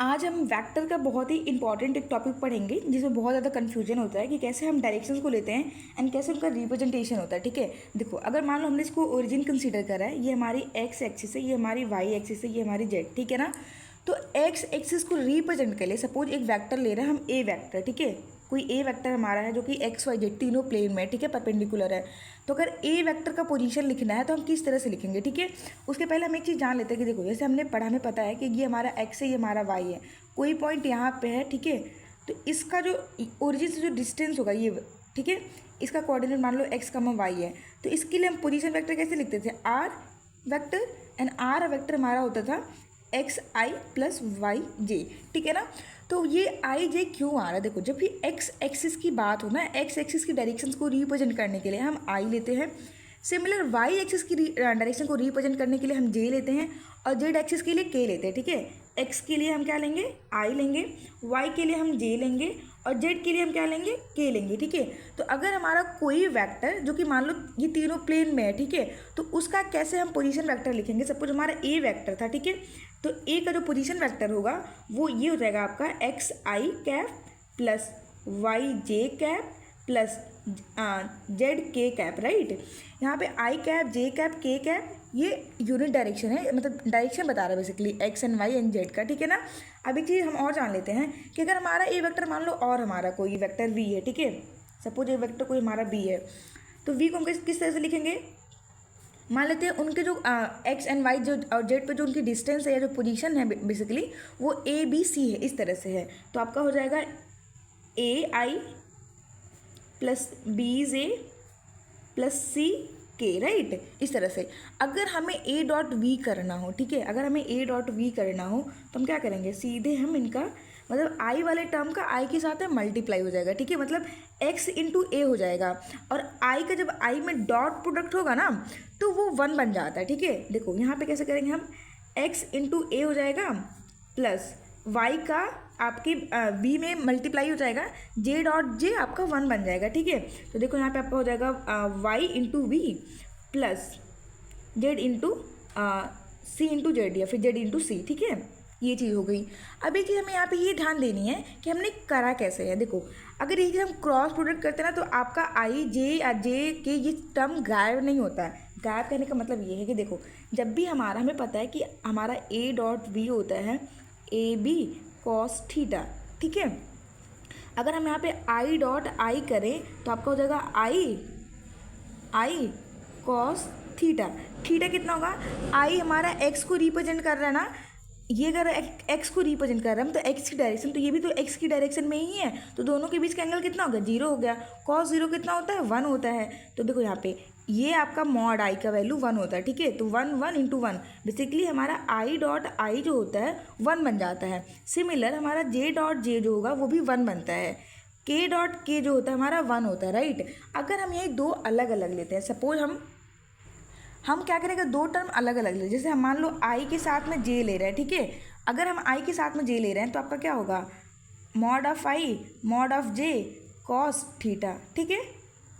आज हम वेक्टर का बहुत ही इंपॉर्टेंट एक टॉपिक पढ़ेंगे जिसमें बहुत ज़्यादा कन्फ्यूजन होता है कि कैसे हम डायरेक्शंस को लेते हैं एंड कैसे उनका रिप्रेजेंटेशन होता है। ठीक है, देखो अगर मान लो हमने इसको ओरिजिन कंसीडर करा है, ये हमारी एक्स एक्सिस है, ये हमारी वाई एक्सिस है, ये हमारी जेड, ठीक है ना। तो एक्स एक्सिस को रिप्रेजेंट के लिए सपोज एक वेक्टर ले रहे हैं हम, ए वेक्टर, ठीक है। कोई ए वेक्टर हमारा है जो कि एक्स वाई जेड तीनों प्लेन में, ठीक है, परपेंडिकुलर है। तो अगर ए वेक्टर का पोजीशन लिखना है तो हम किस तरह से लिखेंगे, ठीक है। उसके पहले हम एक चीज़ जान लेते हैं कि देखो जैसे हमने पढ़ा, हमें पता है कि ये हमारा एक्स है, ये हमारा वाई है, कोई पॉइंट यहाँ पे है, ठीक है। तो इसका जो ओरिजिन से जो डिस्टेंस होगा ये, ठीक है, इसका कोऑर्डिनेट मान लो एक्स कमा वाई है। तो इसके लिए हम पोजीशन वेक्टर कैसे लिखते थे, r vector, and r vector हमारा होता था x i plus y j, ठीक है ना। तो ये आई जे क्यों आ रहा है, देखो जब भी एक्स एक्सिस की बात हो ना, एक्स एक्सिस की डायरेक्शंस को रिप्रेजेंट करने के लिए हम आई लेते हैं। सिमिलर वाई एक्सिस की डायरेक्शन को रिप्रेजेंट करने के लिए हम जे लेते हैं, और जेड एक्सिस के लिए के लेते हैं, ठीक है। एक्स के लिए हम क्या लेंगे, आई लेंगे, वाई के लिए हम जे लेंगे, और जेड के लिए हम क्या लेंगे, के लेंगे, ठीक है। तो अगर हमारा कोई वेक्टर जो कि मान लो ये तीनों प्लेन में है, ठीक है, तो उसका कैसे हम पोजीशन वेक्टर लिखेंगे। सपोज हमारा ए वेक्टर था, ठीक है, तो ए का जो पोजीशन वेक्टर होगा वो ये हो जाएगा आपका x i cap plus y j cap plus z k cap, right. यहाँ पे i cap, j cap, k cap ये यूनिट डायरेक्शन है, मतलब डायरेक्शन बता रहा है basically x and y and z का, ठीक है ना। अब एक चीज़ हम और जान लेते हैं कि अगर हमारा ए वेक्टर मान लो और हमारा कोई वेक्टर वी है, ठीक है, सपोज ए वेक्टर कोई हमारा बी है, तो वी को हम किस तरह से लिखेंगे। मान लेते हैं उनके जो एक्स एंड वाई जो और जेड पे जो उनकी डिस्टेंस है या जो पोजीशन है बेसिकली वो ए बी सी है, इस तरह से है। तो आपका हो जाएगा ए आई प्लस बी जे प्लस सी के, राइट, इस तरह से। अगर हमें ए डॉट वी करना हो, ठीक है, अगर हमें ए डॉट वी करना हो तो हम क्या करेंगे, सीधे हम इनका मतलब आई वाले टर्म का आई के साथ में मल्टीप्लाई हो जाएगा, ठीक है, मतलब एक्स इंटू ए हो जाएगा। और आई का जब आई में डॉट प्रोडक्ट होगा ना तो वो वन बन जाता है, ठीक है। देखो यहाँ पे कैसे करेंगे हम, एक्स इंटू ए हो जाएगा प्लस वाई का आपके बी में मल्टीप्लाई हो जाएगा, जे डॉट जे आपका वन बन जाएगा, ठीक है। तो देखो यहाँ पे आपका हो जाएगा y into v plus z into c into z या फिर जेड इंटू सी, ठीक है, ये चीज़ हो गई। अब एक चीज़ हमें यहाँ पे ये ध्यान देनी है कि हमने करा कैसे है। देखो अगर ये हम क्रॉस प्रोडक्ट करते हैं ना तो आपका आई जे या जे के ये टर्म गायब नहीं होता है। गायब कहने का मतलब ये है कि देखो जब भी हमें पता है कि हमारा ए डॉट वी होता है ए बी कॉस थीटा, ठीक है। अगर हम यहाँ पे आई डॉट आई करें तो आपका हो जाएगा आई कॉस थीटा। थीटा कितना होगा, आई हमारा एक्स को रिप्रेजेंट कर रहा है ना, ये अगर एक्स को रिप्रेजेंट कर रहा है तो एक्स की डायरेक्शन, तो ये भी तो एक्स की डायरेक्शन में ही है, तो दोनों के बीच का एंगल कितना हो गया, जीरो हो गया। कॉस जीरो कितना होता है, वन होता है। तो देखो यहाँ पे ये आपका मॉड आई का वैल्यू वन होता है, ठीक है। तो one one into one basically हमारा आई डॉट आई जो होता है वन बन जाता है। सिमिलर हमारा जे डॉट जे जो होगा वो भी वन बनता है। के डॉट के जो होता है हमारा वन होता है, राइट। अगर हम ये दो अलग अलग लेते हैं, सपोज हम क्या करेंगे, दो टर्म अलग अलग ले, जैसे हम मान लो आई के साथ में जे ले रहे हैं, ठीक है। अगर हम आई के साथ में जे ले रहे हैं तो आपका क्या होगा, mod of I mod of J cos theta, ठीक है।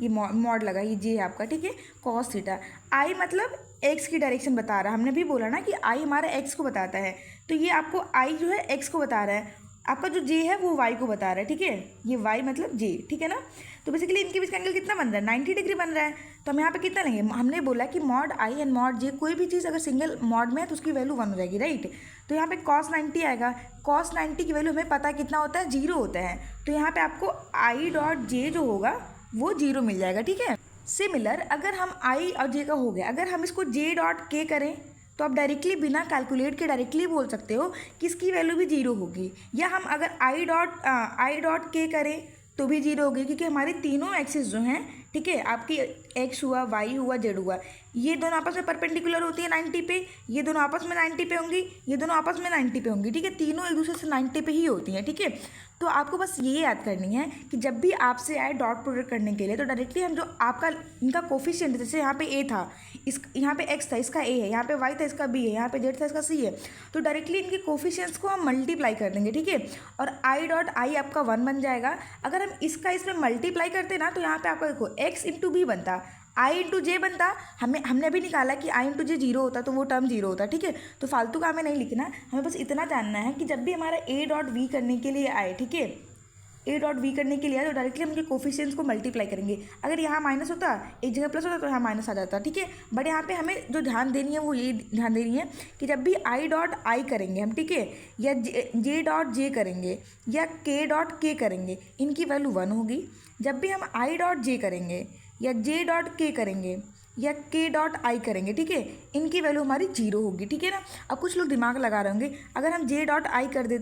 ये मॉड लगा, ये जे है आपका, ठीक है, कॉस थीटा। आई मतलब एक्स की डायरेक्शन बता रहा है, हमने भी बोला ना कि आई हमारा एक्स को बताता है, तो ये आपको आई जो है एक्स को बता रहा है, आपका जो जे है वो वाई को बता रहा है, ठीक है, ये वाई मतलब जे, ठीक है ना। तो बेसिकली इनके बीच का एंगल कितना बन रहा है, 90 डिग्री बन रहा है। तो हम यहाँ पे कितना लेंगे, हमने बोला कि मॉड आई एंड मॉड जे कोई भी चीज़ अगर सिंगल मॉड में है तो उसकी वैल्यू वन हो जाएगी, राइट। तो यहाँ पे कॉस 90 आएगा, कॉस 90 की वैल्यू हमें पता है कितना होता है, जीरो होता है। तो यहाँ पे आपको आई डॉट जे जो होगा वो जीरो मिल जाएगा, ठीक है। सिमिलर अगर हम आई और जे का हो गया, अगर हम इसको जे डॉट के करें तो आप डायरेक्टली बिना कैलकुलेट के डायरेक्टली बोल सकते हो कि इसकी वैल्यू भी जीरो होगी। या हम अगर आई डॉट के करें तो भी जीरो होगी, क्योंकि हमारी तीनों एक्सिस जो हैं, ठीक है, आपकी एक्स हुआ, वाई हुआ, जेड हुआ, ये दोनों आपस में परपेंडिकुलर होती है 90 पे, ये दोनों आपस में 90 पे होंगी, ये दोनों आपस में 90 पे होंगी, ठीक है, तीनों एक दूसरे से 90 पे ही होती हैं, ठीक है। तो आपको बस ये याद करनी है कि जब भी आपसे आए डॉट प्रोडक्ट करने के लिए तो डायरेक्टली हम जो आपका इनका कोफिशिएंट, जैसे यहाँ पे ए था, इस यहाँ पे एक्स था, इसका ए है, यहाँ पे वाई था, इसका बी है, यहाँ पे जेड था, इसका सी है, तो डायरेक्टली इनके कोफिशिएंट्स को हम मल्टीप्लाई कर देंगे, ठीक है। और आई डॉट आई आपका वन बन जाएगा। अगर हम इसका इसमें मल्टीप्लाई करते ना तो यहाँ पे आपका देखो एक्स इंटू बी बनता, आई इंटू जे बनता, हमने अभी निकाला कि आई इंटू जे जीरो होता तो वो टर्म जीरो होता, ठीक है। तो फालतू का हमें नहीं लिखना, हमें बस इतना जानना है कि जब भी हमारा ए डॉट वी करने के लिए आए, ठीक है, ए डॉट वी करने के लिए आए तो डायरेक्टली हम उनके कोफिशिएंट्स को मल्टीप्लाई करेंगे। अगर यहाँ माइनस होता, एक जगह प्लस होता तो यहाँ माइनस आ जाता, ठीक है। बट यहाँ पे हमें जो ध्यान देनी है वो ये ध्यान देनी है कि जब भी आई डॉट आई करेंगे हम, ठीक है, या जे डॉट जे करेंगे या के डॉट के करेंगे, इनकी वैल्यू 1 होगी। जब भी हम आई डॉट जे करेंगे या जे डॉट के करेंगे या के डॉट आई करेंगे, ठीक है, इनकी वैल्यू हमारी 0 होगी, ठीक है ना। अब कुछ लोग दिमाग लगा रहे होंगे, अगर हम जे डॉट आई कर दे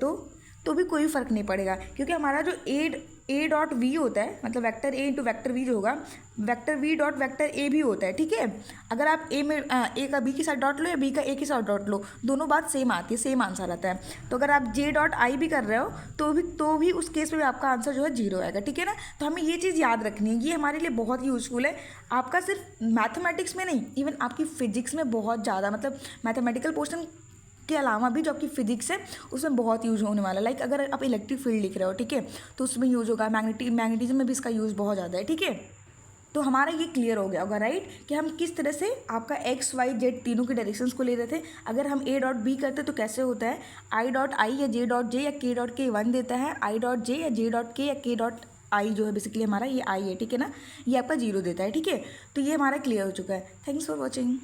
तो भी कोई फ़र्क नहीं पड़ेगा, क्योंकि हमारा जो ए डॉट वी होता है, मतलब vector a into vector v जो होगा, vector v dot vector a भी होता है, ठीक है। अगर आप ए में ए का बी के साथ डॉट लो या बी का ए के साथ डॉट लो, दोनों बात सेम आती है, सेम आंसर आता है। तो अगर आप जे डॉट आई भी कर रहे हो तो भी उस केस में भी आपका आंसर जो है 0 आएगा, ठीक है ना। तो हमें ये चीज़ याद रखनी है, ये हमारे लिए बहुत यूज़फुल है, आपका सिर्फ मैथमेटिक्स में नहीं, इवन आपकी फिजिक्स में बहुत ज़्यादा, मतलब मैथमेटिकल पोर्शन के अलावा भी जो आपकी फिजिक्स है उसमें बहुत यूज़ होने वाला है। लाइक अगर आप इलेक्ट्रिक फील्ड लिख रहे हो, ठीक है, तो उसमें यूज़ होगा, मैग्नेटिज्म में भी इसका यूज़ बहुत ज़्यादा है, ठीक है। तो हमारा ये क्लियर हो गया होगा, राइट, कि हम किस तरह से आपका एक्स वाई जेड तीनों के डायरेक्शंस को ले रहे थे। अगर हम ए डॉट बी करते तो कैसे होता है, आई डॉट आई या जे डॉट जे या के डॉट के 1 देता है, आई डॉट जे या जे डॉट के या के डॉट आई जो है बेसिकली हमारा ये आई है, ठीक है ना, ये आपका 0 देता है, ठीक है। तो ये हमारा क्लियर हो चुका है। Thanks for watching.